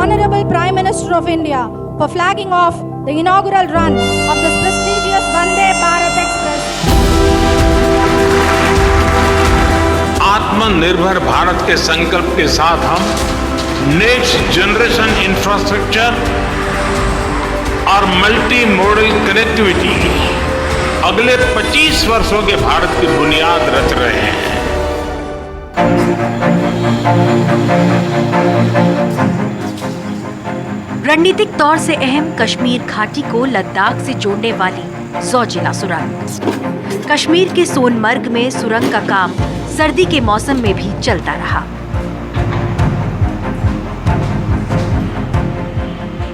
Honorable Prime Minister of India for flagging off the inaugural run of this prestigious Vande Bharat Express. आत्मनिर्भर भारत के संकल्प के साथ हम नेक्स्ट जनरेशन इंफ्रास्ट्रक्चर और मल्टी मॉडल कनेक्टिविटी अगले 25 वर्षों के भारत की बुनियाद रच रहे हैं। रणनीतिक तौर से अहम कश्मीर घाटी को लद्दाख से जोड़ने वाली ज़ोजिला सुरंग। कश्मीर के सोनमर्ग में सुरंग का काम सर्दी के मौसम में भी चलता रहा।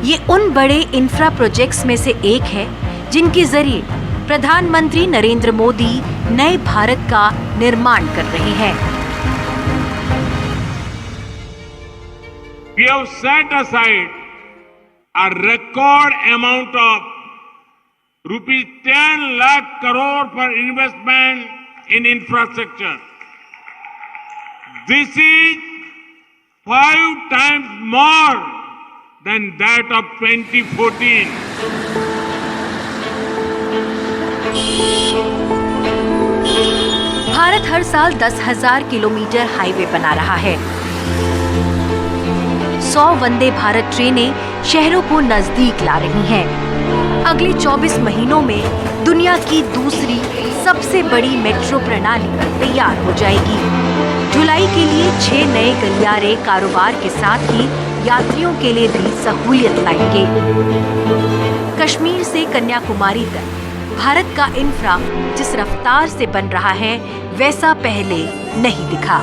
ये उन बड़े इंफ्रा प्रोजेक्ट्स में से एक है जिनके जरिए प्रधानमंत्री नरेंद्र मोदी नए भारत का निर्माण कर रहे हैं। We have set aside a record amount of rupees 10 lakh crore for investment in infrastructure. This is 5 times more than that of 2014. Bharat हर साल 10,000 किलोमीटर हाईवे बना रहा है। 100 वंदे भारत ट्रेनें शहरों को नजदीक ला रही हैं। अगले 24 महीनों में दुनिया की दूसरी सबसे बड़ी मेट्रो प्रणाली तैयार हो जाएगी। ढुलाई के लिए 6 नए गलियारे कारोबार के साथ ही यात्रियों के लिए भी सहूलियत लाएंगे। कश्मीर से कन्याकुमारी तक भारत का इंफ्रा जिस रफ्तार से बन रहा है वैसा पहले नहीं दिखा।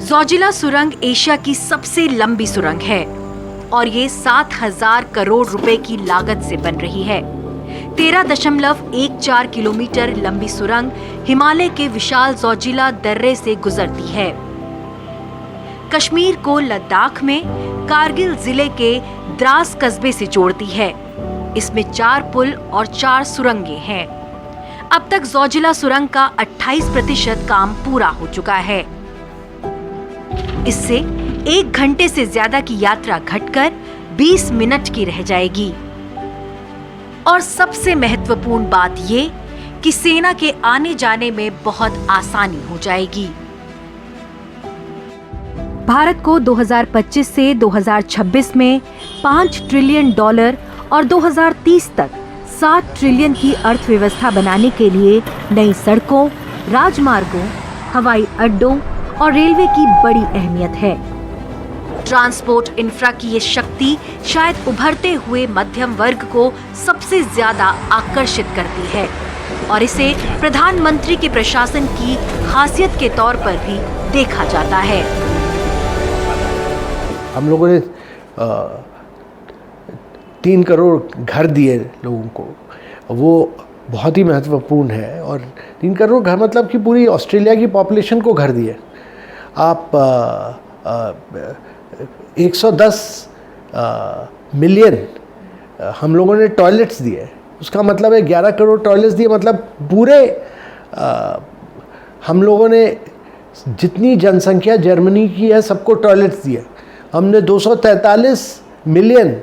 ज़ोजिला सुरंग एशिया की सबसे लंबी सुरंग है और ये 7,000 करोड़ रुपए की लागत से बन रही है। 13.14 किलोमीटर लंबी सुरंग हिमालय के विशाल ज़ोजिला दर्रे से गुजरती है। कश्मीर को लद्दाख में कारगिल जिले के द्रास कस्बे से जोड़ती है। इसमें 4 पुल और 4 सुरंगें हैं। अब तक ज़ोजिला सुरंग का 28% काम पूरा हो चुका है। इससे 1 घंटे से ज्यादा की यात्रा घटकर 20 मिनट की रह जाएगी। और सबसे महत्वपूर्ण बात ये कि सेना के आने जाने में बहुत आसानी हो जाएगी। भारत को 2025 से 2026 में $5 ट्रिलियन और 2030 तक 7 ट्रिलियन की अर्थव्यवस्था बनाने के लिए नई सड़कों, राजमार्गों, हवाई अड्डों और रेलवे की बड़ी अहमियत है। ट्रांसपोर्ट इंफ्रा की ये शक्ति शायद उभरते हुए मध्यम वर्ग को सबसे ज्यादा आकर्षित करती है और इसे प्रधानमंत्री के प्रशासन की खासियत के तौर पर भी देखा जाता है। हम लोगों ने 3 करोड़ घर दिए लोगों को, वो बहुत ही महत्वपूर्ण है। और 3 करोड़ घर मतलब कि पूरी ऑस्ट्रेलिया की पॉपुलेशन को घर दिए। आप 110 मिलियन हम लोगों ने टॉयलेट्स दिए, उसका मतलब है 11 करोड़ टॉयलेट्स दिए। मतलब पूरे हम लोगों ने जितनी जनसंख्या जर्मनी की है सबको टॉयलेट्स दिए। हमने 243 मिलियन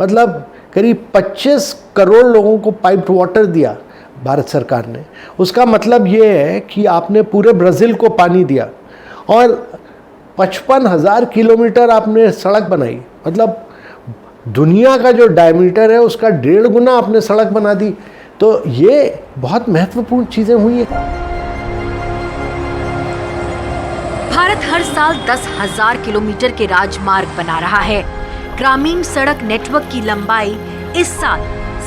मतलब करीब 25 करोड़ लोगों को पाइप्ड वाटर दिया भारत सरकार ने। उसका मतलब ये है कि आपने पूरे ब्राज़ील को पानी दिया और 55,000 किलोमीटर आपने सड़क बनाई। मतलब दुनिया का जो डायमीटर है उसका 1.5 गुना आपने सड़क बना दी। तो ये बहुत महत्वपूर्ण चीज़ें हुई हैं। भारत हर साल 10,000 किलोमीटर के राजमार्ग बना रहा है। ग्रामीण सड़क नेटवर्क की लंबाई इस साल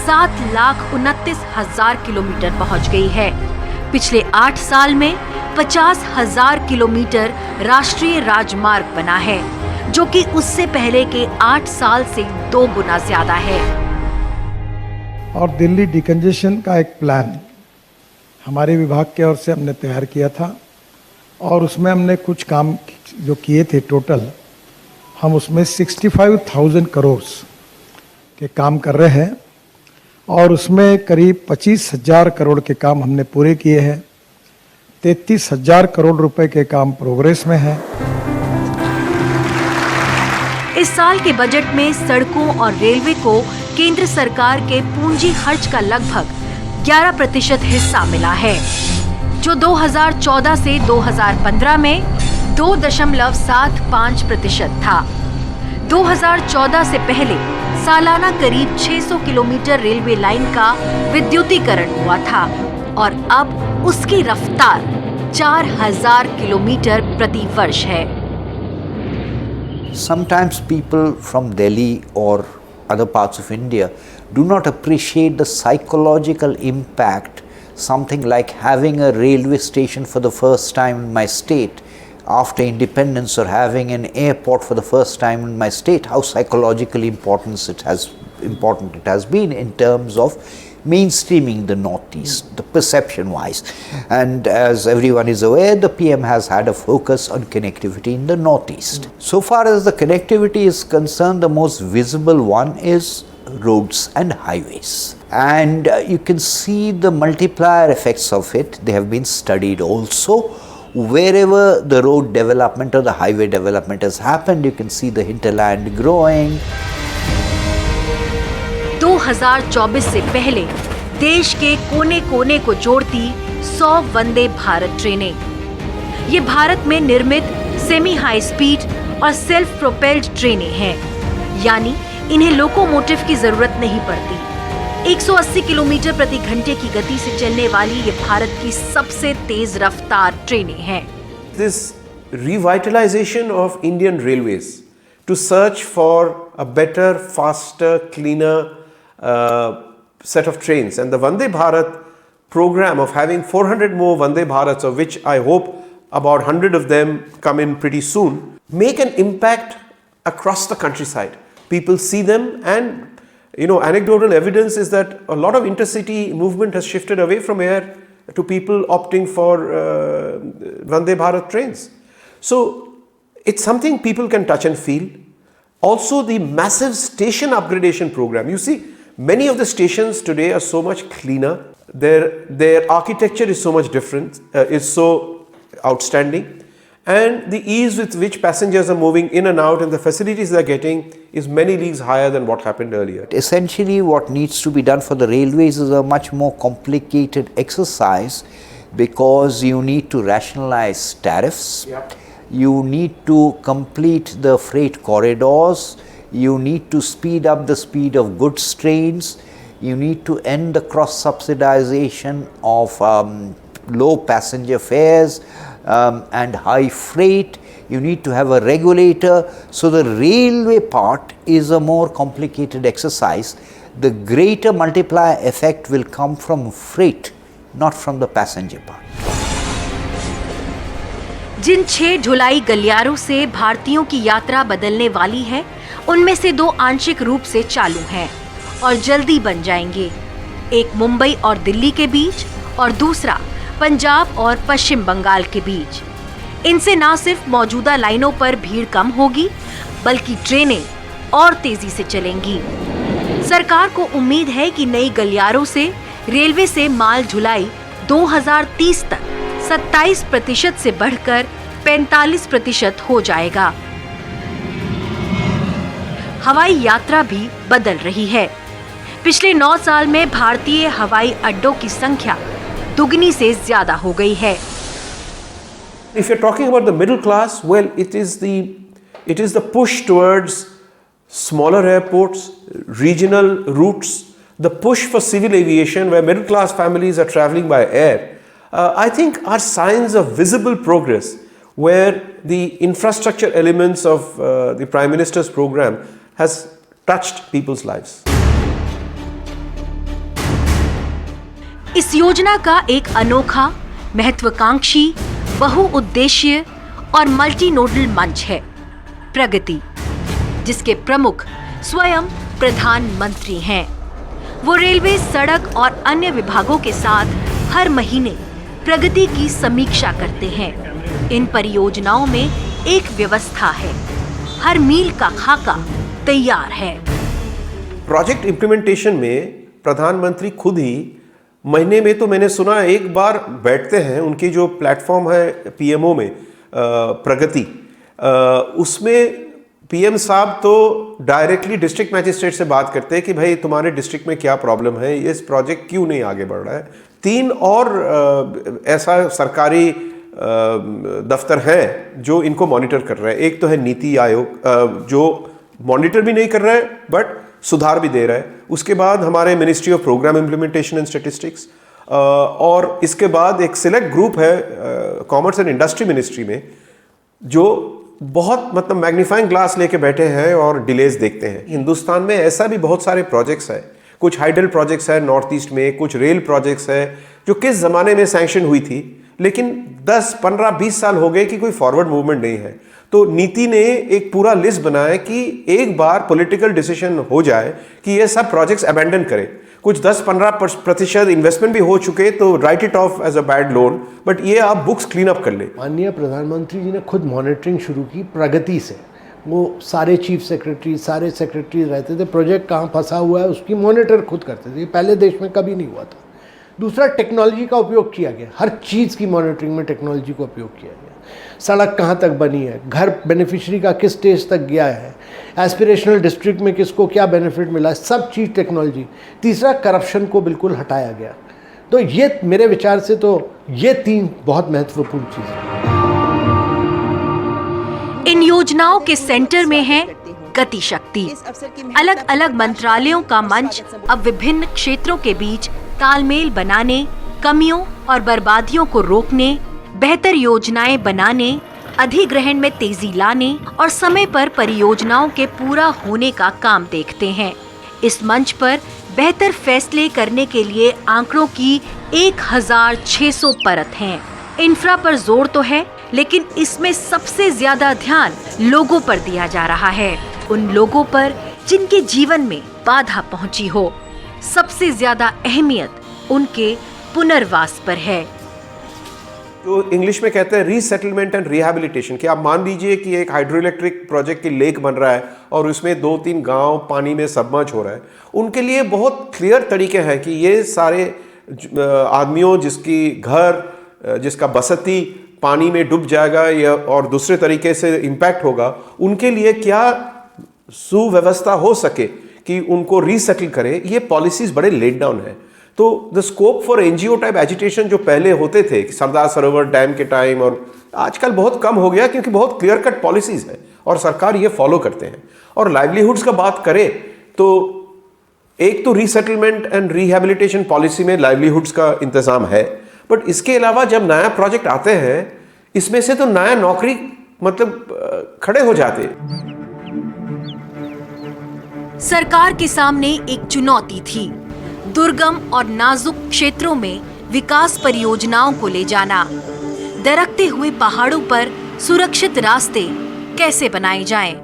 7,29,000 किलोमीटर पहुंच गई है। पिछले 8 साल में 50,000 किलोमीटर राष्ट्रीय राजमार्ग बना है, जो कि उससे पहले के 8 साल से 2 गुना ज्यादा है। और दिल्ली डिकंजेशन का एक प्लान हमारे विभाग की ओर से हमने तैयार किया था और उसमें हमने कुछ काम जो किए थे टोटल, हम उसमें 65,000 करोड़ के काम कर रहे हैं और उसमें करीब 25,000 करोड़ के काम हमने पूरे किए हैं। 33,000 करोड़ रुपए के काम प्रोग्रेस में है। इस साल के बजट में सड़कों और रेलवे को केंद्र सरकार के पूंजी खर्च का लगभग 11% हिस्सा मिला है, जो 2014 से 2015 में 2.75% था। 2014 से पहले सालाना करीब 600 किलोमीटर रेलवे लाइन का विद्युतीकरण हुआ था और अब उसकी रफ्तार 4,000 किलोमीटर प्रति वर्ष है। Sometimes people from Delhi or other parts of India do not appreciate the psychological impact something like having a railway station for the first time in my state after independence, or having an airport for the first time in my state, how psychologically important it has been in terms of mainstreaming the Northeast, the perception wise. And as everyone is aware, the PM has had a focus on connectivity in the Northeast. So far as the connectivity is concerned, the most visible one is roads and highways. And you can see the multiplier effects of it. They have been studied also. Wherever the road development or the highway development has happened, you can see the hinterland growing. 2024 से पहले देश के कोने कोने को जोड़ती 100 वंदे भारत ट्रेनें। ये भारत में निर्मित सेमी हाई स्पीड और सेल्फ प्रोपेल्ड ट्रेनें हैं, यानी इन्हें लोकोमोटिव की जरूरत नहीं पड़ती। 180 किलोमीटर प्रति घंटे की गति से चलने वाली ये भारत की सबसे तेज रफ्तार ट्रेनें हैं। This revitalization of Indian Railways to search for a better, faster, cleaner set of trains, and the Vande Bharat program of having 400 more Vande Bharats, of which I hope about 100 of them come in pretty soon, make an impact across the countryside. People see them, and anecdotal evidence is that a lot of intercity movement has shifted away from air to people opting for Vande Bharat trains. So it's something people can touch and feel. Also, the massive station upgradation program. You see, many of the stations today are so much cleaner. Their architecture is so much different, is so outstanding, and the ease with which passengers are moving in and out and the facilities they are getting is many leagues higher than what happened earlier. Essentially, what needs to be done for the railways is a much more complicated exercise, because you need to rationalize tariffs. Yep. You need to complete the freight corridors. You need to speed up the speed of goods trains. You need to end the cross-subsidization of low passenger fares and high freight. You need to have a regulator. So the railway part is a more complicated exercise. The greater multiplier effect will come from freight, not from the passenger part. जिन 6 ढुलाई गलियारों से भारतीयों की यात्रा बदलने वाली है, उनमें से 2 आंशिक रूप से चालू हैं और जल्दी बन जाएंगे। एक मुंबई और दिल्ली के बीच और दूसरा पंजाब और पश्चिम बंगाल के बीच। इनसे न सिर्फ मौजूदा लाइनों पर भीड़ कम होगी, बल्कि ट्रेनें और तेजी से चलेंगी। सरकार को उम्मीद है कि नई गलियारों से रेलवे से माल ढुलाई 2030 तक 27% से बढ़कर 45% हो जाएगा। हवाई यात्रा भी बदल रही है। पिछले 9 साल में भारतीय हवाई अड्डों की संख्या दुगनी से ज्यादा हो गई है। If you're talking about the middle class, well, it is the push towards smaller airports, regional routes, the push for civil aviation, where middle class families are traveling by air. I think are signs of visible progress, where the infrastructure elements of the Prime Minister's program has touched people's lives. इस योजना का एक अनोखा, महत्वाकांक्षी, बहुउद्देशीय और multi nodal मंच है प्रगति, जिसके प्रमुख स्वयं प्रधानमंत्री हैं। वो रेलवे, सड़क और अन्य विभागों के साथ हर महीने प्रगति की समीक्षा करते हैं। इन परियोजनाओं में एक व्यवस्था है, हर मील का खाका तैयार है। प्रोजेक्ट इंप्लीमेंटेशन में प्रधानमंत्री खुद ही महीने में तो मैंने सुना एक बार बैठते हैं, उनकी जो प्लेटफॉर्म है पीएमओ में प्रगति, उसमें पीएम साहब तो डायरेक्टली डिस्ट्रिक्ट मैजिस्ट्रेट से बात करते हैं कि भाई तुम्हारे डिस्ट्रिक्ट में क्या प्रॉब्लम है, ये इस प्रोजेक्ट क्यों नहीं आगे बढ़ रहा है। 3 और ऐसा सरकारी दफ्तर है जो इनको मॉनिटर कर रहा है। एक तो है नीति आयोग जो मॉनिटर भी नहीं कर रहा है बट सुधार भी दे रहा है। उसके बाद हमारे ministry of programme implementation and statistics, और इसके बाद एक सिलेक्ट ग्रुप है कॉमर्स एंड इंडस्ट्री मिनिस्ट्री में जो बहुत मतलब मैग्नीफाइंग ग्लास लेके बैठे हैं और डिलेज देखते हैं। हिंदुस्तान में ऐसा भी बहुत सारे प्रोजेक्ट्स हैं, कुछ हाइडल प्रोजेक्ट्स है नॉर्थ ईस्ट में, कुछ रेल प्रोजेक्ट्स है जो किस ज़माने में सैंक्शन हुई थी, लेकिन 10, 15, 20 साल हो गए कि कोई फॉरवर्ड मूवमेंट नहीं है। तो नीति ने एक पूरा लिस्ट बनाया कि एक बार पॉलिटिकल डिसीजन हो जाए कि ये सब प्रोजेक्ट्स अबैंडन करें। कुछ 10-15% इन्वेस्टमेंट भी हो चुके तो write it off as a bad loan, but ये आप बुक्स क्लीन अप कर ले। माननीय प्रधानमंत्री जी ने खुद मॉनिटरिंग शुरू की प्रगति से। वो सारे चीफ सेक्रेटरी, सारे सेक्रेटरी रहते थे, प्रोजेक्ट कहाँ फंसा हुआ है उसकी मॉनिटर खुद करते थे। ये पहले देश में कभी नहीं हुआ था। दूसरा, टेक्नोलॉजी का उपयोग किया गया, हर चीज़ की मॉनिटरिंग में टेक्नोलॉजी का उपयोग किया गया। सड़क कहाँ तक बनी है, घर बेनिफिशियरी का किस स्टेज तक गया है, एस्पिरेशनल डिस्ट्रिक्ट में किसको क्या बेनिफिट मिला, सब चीज़ टेक्नोलॉजी। तीसरा, करप्शन को बिल्कुल हटाया गया। तो ये मेरे विचार से तो ये 3 बहुत महत्वपूर्ण चीज़ है। इन योजनाओं के सेंटर में है गति शक्ति। अलग अलग मंत्रालयों का मंच अब विभिन्न क्षेत्रों के बीच तालमेल बनाने, कमियों और बर्बादियों को रोकने, बेहतर योजनाएं बनाने, अधिग्रहण में तेजी लाने और समय पर परियोजनाओं के पूरा होने का काम देखते हैं। इस मंच पर बेहतर फैसले करने के लिए आंकड़ों की 1600 परत हैं। इंफ्रा पर जोर तो है, लेकिन इसमें सबसे ज्यादा ध्यान लोगों पर दिया जा रहा है। उन लोगों पर जिनके जीवन में बाधा पहुंची हो। सबसे ज्यादा अहमियत उनके पुनर्वास पर है। जो इंग्लिश में कहते हैं रीसेटलमेंट एंड रिहैबिलिटेशन, कि आप मान लीजिए कि एक हाइड्रो इलेक्ट्रिक प्रोजेक्ट की लेक बन रहा है और उसमें 2-3 गांव पानी में सबमर्ज हो रहा है। उनके लिए बहुत क्लियर तरीके हैं कि ये सारे आदमियों जिसकी घर, जिसका बसती पानी में डूब जाएगा या और दूसरे तरीके से इम्पैक्ट होगा, उनके लिए क्या सुव्यवस्था हो सके कि उनको रीसेटल करे। ये पॉलिसीज बड़े लेट डाउन है। तो the scope for NGO type agitation जो पहले होते थे सरदार सरोवर डैम के टाइम, और आजकल बहुत कम हो गया क्योंकि बहुत क्लियर कट पॉलिसीज है और सरकार ये फॉलो करते हैं। और लाइवलीहुड्स का बात करें तो एक तो रीसेटलमेंट एंड रिहैबिलिटेशन पॉलिसी में लाइवलीहुड्स का इंतजाम है, बट इसके अलावा जब नया प्रोजेक्ट आते हैं इसमें से तो नया नौकरी मतलब खड़े हो जाते। सरकार के सामने एक चुनौती थी, दुर्गम और नाजुक क्षेत्रों में विकास परियोजनाओं को ले जाना। दरकते हुए पहाड़ों पर सुरक्षित रास्ते कैसे बनाए जाएं?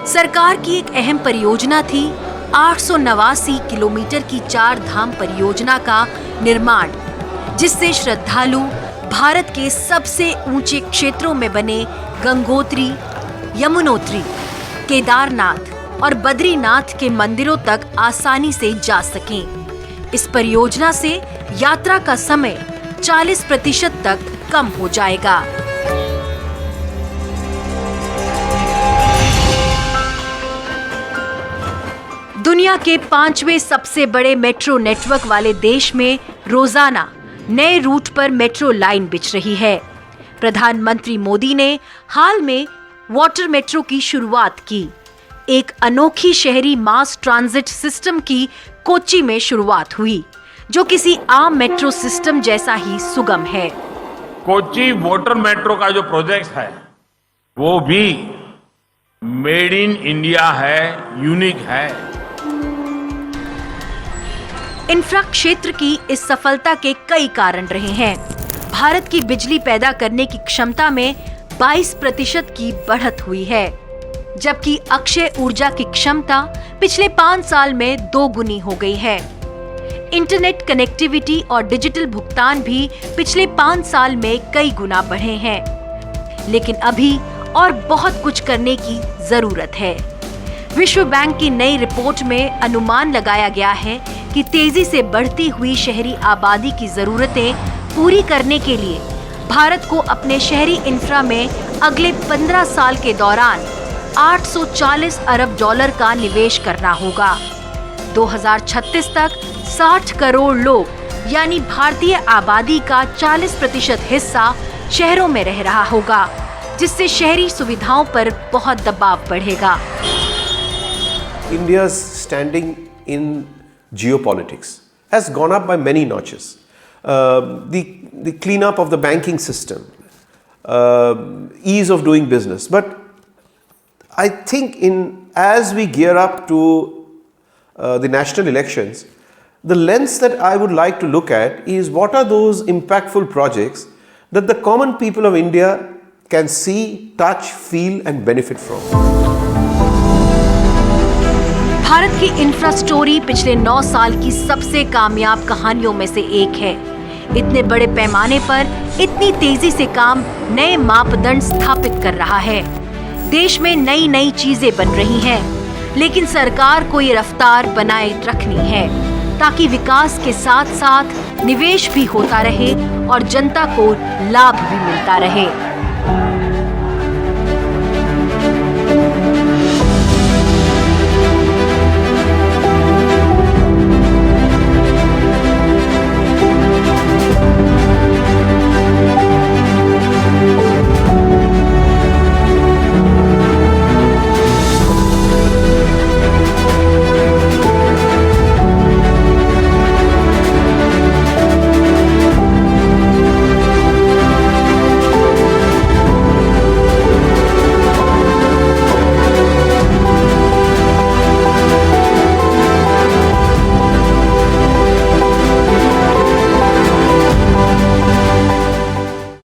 सरकार की एक अहम परियोजना थी 889 किलोमीटर की 4 धाम परियोजना का निर्माण, जिससे श्रद्धालु भारत के सबसे ऊंचे क्षेत्रों में बने गंगोत्री, यमुनोत्री, केदारनाथ और बद्रीनाथ के मंदिरों तक आसानी से जा सकें। इस परियोजना से यात्रा का समय 40% तक कम हो जाएगा। दुनिया के 5वें सबसे बड़े मेट्रो नेटवर्क वाले देश में रोजाना नए रूट पर मेट्रो लाइन बिछ रही है। प्रधानमंत्री मोदी ने हाल में वाटर मेट्रो की शुरुआत की। एक अनोखी शहरी मास ट्रांजिट सिस्टम की कोच्चि में शुरुआत हुई, जो किसी आम मेट्रो सिस्टम जैसा ही सुगम है। कोच्चि वाटर मेट्रो का जो प्रोजेक्ट है वो भी मेड इन इंडिया है, यूनिक है। इंफ्रा क्षेत्र की इस सफलता के कई कारण रहे हैं। भारत की बिजली पैदा करने की क्षमता में 22% की बढ़त हुई है, जबकि अक्षय ऊर्जा की क्षमता पिछले 5 साल में 2 गुनी हो गई है। इंटरनेट कनेक्टिविटी और डिजिटल भुगतान भी पिछले 5 साल में कई गुना बढ़े हैं। लेकिन अभी और बहुत कुछ करने की जरूरत है। विश्व बैंक की नई रिपोर्ट में अनुमान लगाया गया है कि तेजी से बढ़ती हुई शहरी आबादी की जरूरतें पूरी करने के लिए भारत को अपने शहरी इंफ्रा में अगले 15 साल के दौरान 840 अरब डॉलर का निवेश करना होगा। 2036 तक 60 करोड़ लोग यानी भारतीय आबादी का 40% हिस्सा शहरों में रह रहा होगा, जिससे शहरी सुविधाओं पर बहुत दबाव बढ़ेगा। India's standing in geopolitics has gone up by many notches. The cleanup of the banking system, ease of doing business. But I think as we gear up to the national elections, the lens that I would like to look at is what are those impactful projects that the common people of India can see, touch, feel and benefit from. Bharat की infra story पिछले 9 साल की सबसे कामयाब कहानियों में से एक है। इतने बड़े पैमाने पर इतनी तेजी से काम नए मापदंड स्थापित कर रहा है। देश में नई नई चीजें बन रही हैं, लेकिन सरकार को ये रफ्तार बनाए रखनी है ताकि विकास के साथ साथ निवेश भी होता रहे और जनता को लाभ भी मिलता रहे।